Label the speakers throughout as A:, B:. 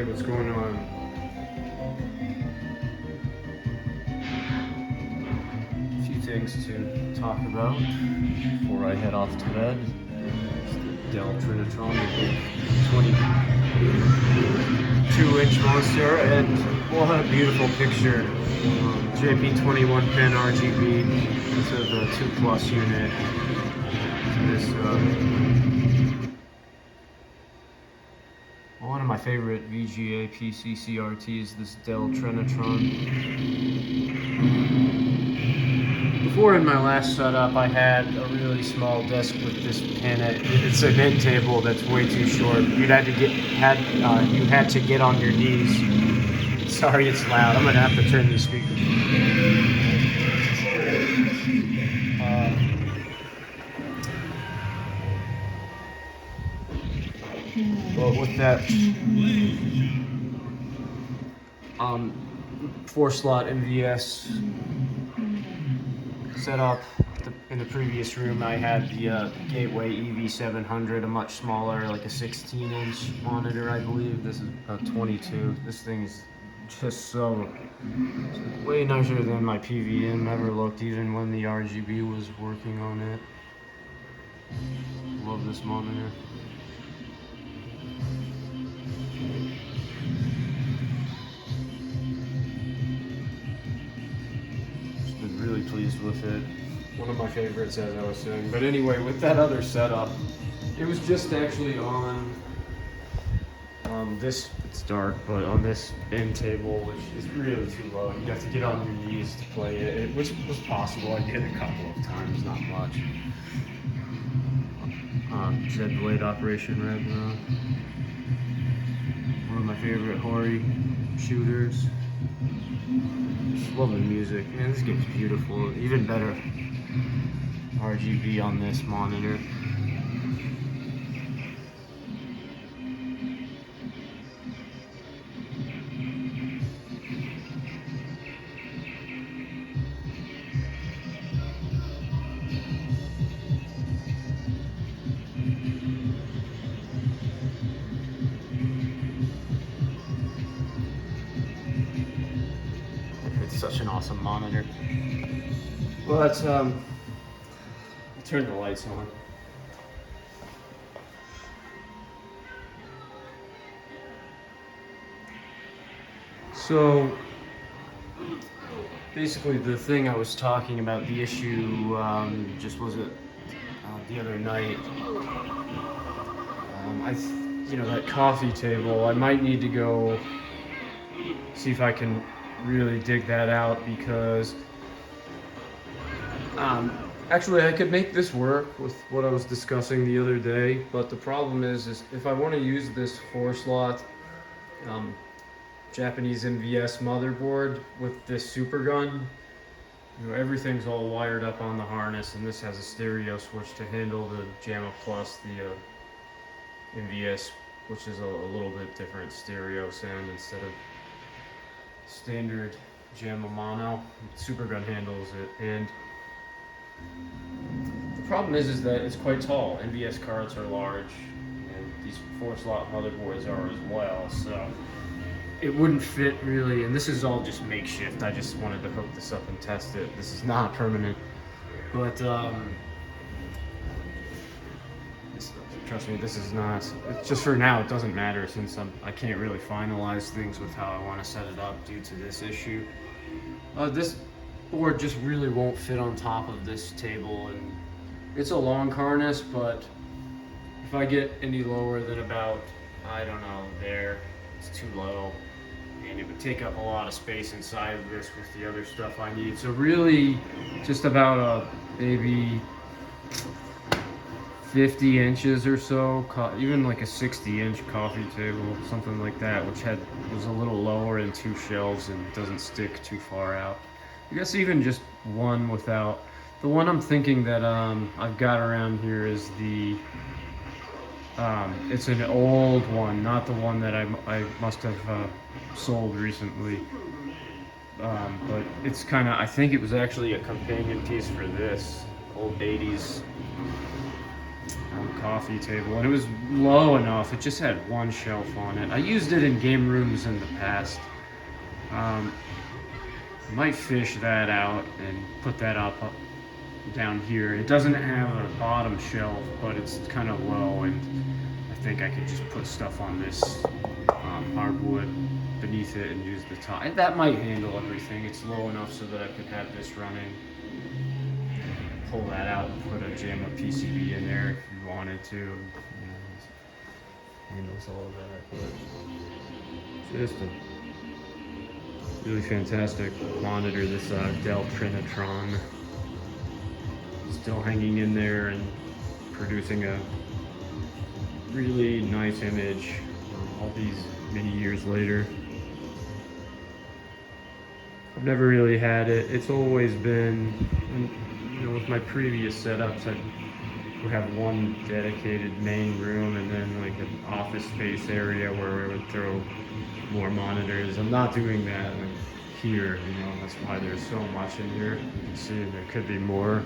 A: Hey, what's going on? A few things to talk about before I head off to bed. It's the Dell Trinitron, the 22-inch monster, and what a beautiful picture. JP21 pin RGB. This is a 2+ unit. This one of my favorite VGA PC CRTs, this Dell Trinitron. Before in my last setup, I had a really small desk with this pin. It's a mid table that's way too short. You had to get on your knees. Sorry, it's loud. I'm gonna have to turn these speakers. But with that 4-slot MVS setup in the previous room, I had the Gateway EV700, a much smaller, like a 16-inch monitor, I believe. This is a 22. This thing is just so way nicer than my PVM ever looked, even when the RGB was working on it. Love this monitor. Really pleased with it. One of my favorites, as I was saying. But anyway, with that other setup, it was just actually on this, it's dark, but on this end table, which is really too low. You have to get on your knees to play it, which was possible. I did a couple of times, not much. Zed Blade Operation Ragnarok. One of my favorite Hori shooters. Just love the music. Man, this game's beautiful. Even better RGB on this monitor. Such an awesome monitor. Well, let's turn the lights on. So basically, the thing I was talking about, the issue, just was it the other night. That coffee table. I might need to go see if I can really dig that out, because actually I could make this work with what I was discussing the other day, but the problem is if I want to use this 4-slot Japanese MVS motherboard with this super gun, everything's all wired up on the harness, and this has a stereo switch to handle the JAMA Plus, the MVS, which is a little bit different stereo sound instead of standard JAMA mono. Supergun handles it, and the problem is that it's quite tall. NVS cards are large, and these 4-slot motherboards are as well, so it wouldn't fit really. And this is all just makeshift. I just wanted to hook this up and test it. This is not permanent, but trust me, this is not. It's just for now. It doesn't matter, since I can't really finalize things with how I want to set it up due to this issue. This board just really won't fit on top of this table, and it's a long harness, but if I get any lower than about, I don't know, there, it's too low, and it would take up a lot of space inside of this with the other stuff I need. So really, just about maybe 50 inches or so, even like a 60-inch coffee table, something like that, which was a little lower and 2 shelves and doesn't stick too far out. I guess even just one without. The one I'm thinking that I've got around here is the it's an old one, not the one that I must have sold recently. But it's kind of, I think it was actually a companion piece for this old 80s on the coffee table, and it was low enough. It just had one shelf on it. I used it in game rooms in the past. Um, might fish that out and put that up down here. It doesn't have a bottom shelf, but it's kind of low, and I think I could just put stuff on this hardwood beneath it and use the top. That might handle everything. It's low enough so that I could have this running. Pull that out and put a JAMA PCB in there if you wanted to. You know, handles all of that. But just a really fantastic monitor. This Dell Trinitron, still hanging in there and producing a really nice image all these many years later. I've never really had it. It's always been, you know, with my previous setups, I would have one dedicated main room and then like an office space area where we would throw more monitors. I'm not doing that like here, you know, that's why there's so much in here. You can see there could be more,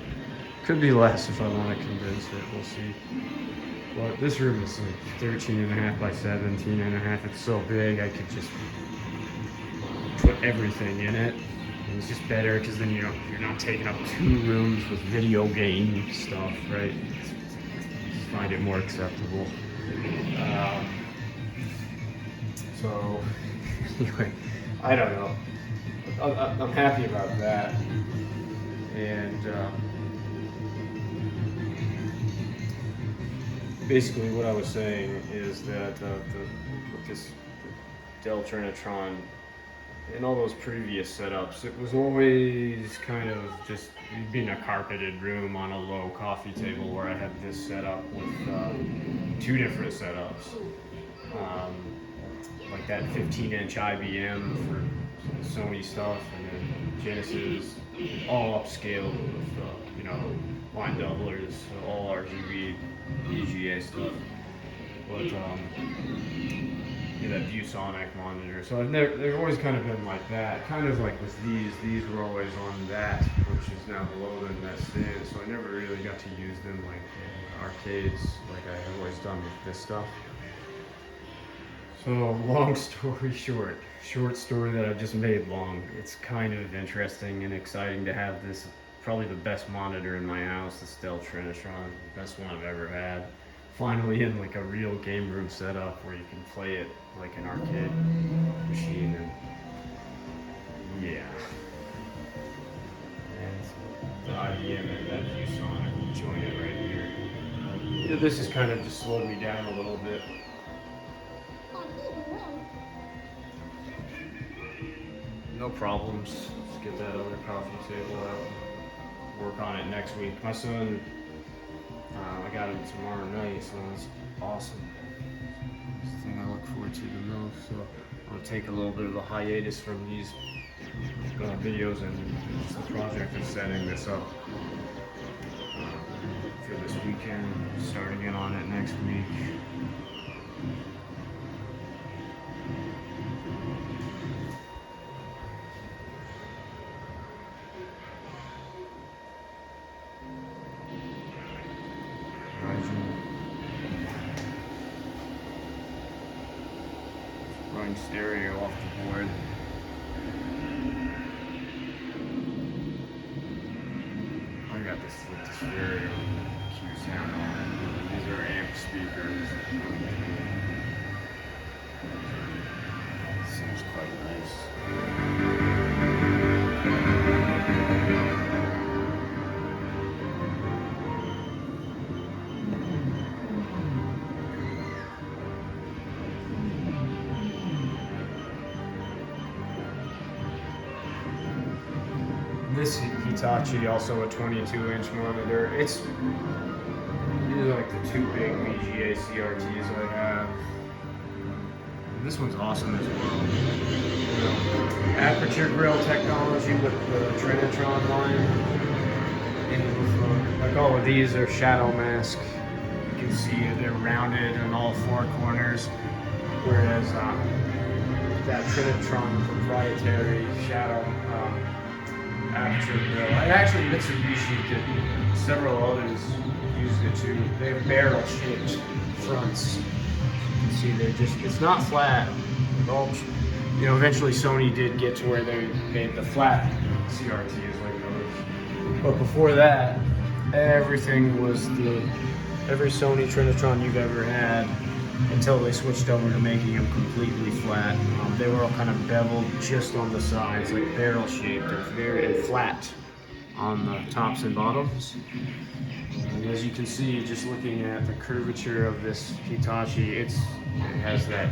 A: could be less if I want to condense it, we'll see. But this room is like 13.5 by 17.5. It's so big I could just put everything in it. And it's just better because then you're not taking up 2 rooms with video game stuff, right? Just find it more acceptable. So anyway, I don't know. I'm happy about that. And basically what I was saying is that with this Dell Trinitron, in all those previous setups, it was always kind of just being a carpeted room on a low coffee table where I had this setup with 2 different setups. Like that 15-inch IBM for Sony stuff, and then Genesis, all upscaled with, you know, line doublers, all RGB, EGA stuff. But yeah, that ViewSonic monitor. So they've always kind of been like that. Kind of like with these were always on that, which is now below them, that stand. So I never really got to use them like in arcades, like I have always done with this stuff. So long story short story that I just made long. It's kind of interesting and exciting to have this, probably the best monitor in my house, this Dell Trinitron, the best one I've ever had. Finally in like a real game room setup where you can play it like an arcade machine, and yeah. And the IBM and that ViewSonic will join it right here. Yeah, this has kind of just slowed me down a little bit. No problems. Let's get that other coffee table out. Work on it next week. My son, I got him tomorrow night, so it's awesome. It's the thing I look forward to the most. So I'll take a little bit of a hiatus from these videos, and it's the project of setting this up for this weekend. Starting in on it next week. Running stereo off the board. I got this with the stereo Q sound on it. These are amp speakers. Seems quite nice. This Hitachi, also a 22-inch monitor. These are like the 2 big VGA CRTs I have. This one's awesome as well. You know, aperture grill technology with the Trinitron line. And like all of these are shadow mask. You can see they're rounded on all 4 corners, whereas that Trinitron proprietary shadow aperture grill. And actually Mitsubishi did several others used it to. They have barrel-shaped fronts. You can see it's not flat. Well, eventually Sony did get to where they made the flat CRTs like those. But before that, every Sony Trinitron you've ever had, until they switched over to making them completely flat. They were all kind of beveled just on the sides, like barrel-shaped and flat on the tops and bottoms. And as you can see, just looking at the curvature of this Hitachi, it has that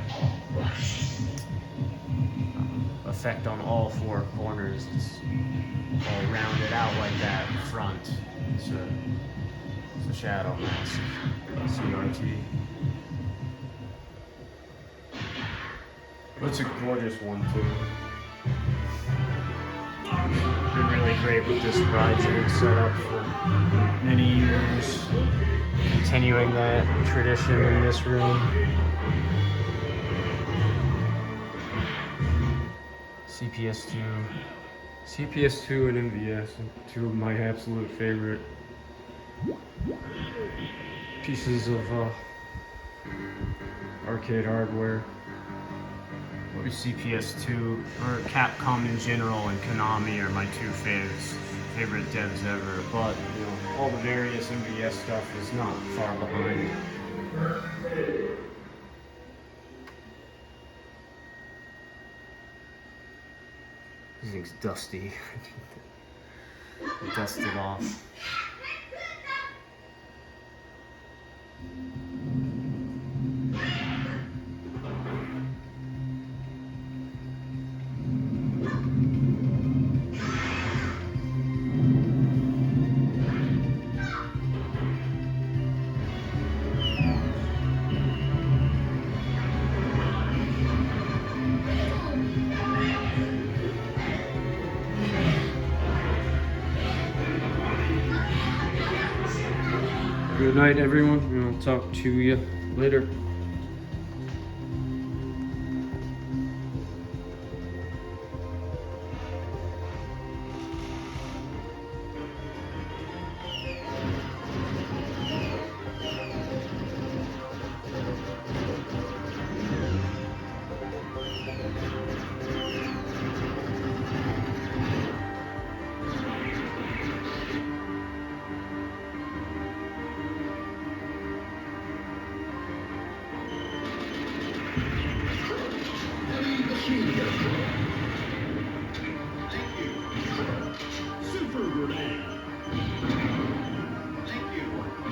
A: effect on all four corners. It's all rounded out like that front. It's a shadow mask, CRT. But it's a gorgeous one too. Been really great with this project setup for many years, continuing that tradition in this room. CPS2 and MVS, two of my absolute favorite pieces of arcade hardware. CPS2 or Capcom in general and Konami are my two favorite devs ever, but all the various MVS stuff is not far behind. This thing's dusty. Dust it off. Good night, everyone. We'll talk to you later.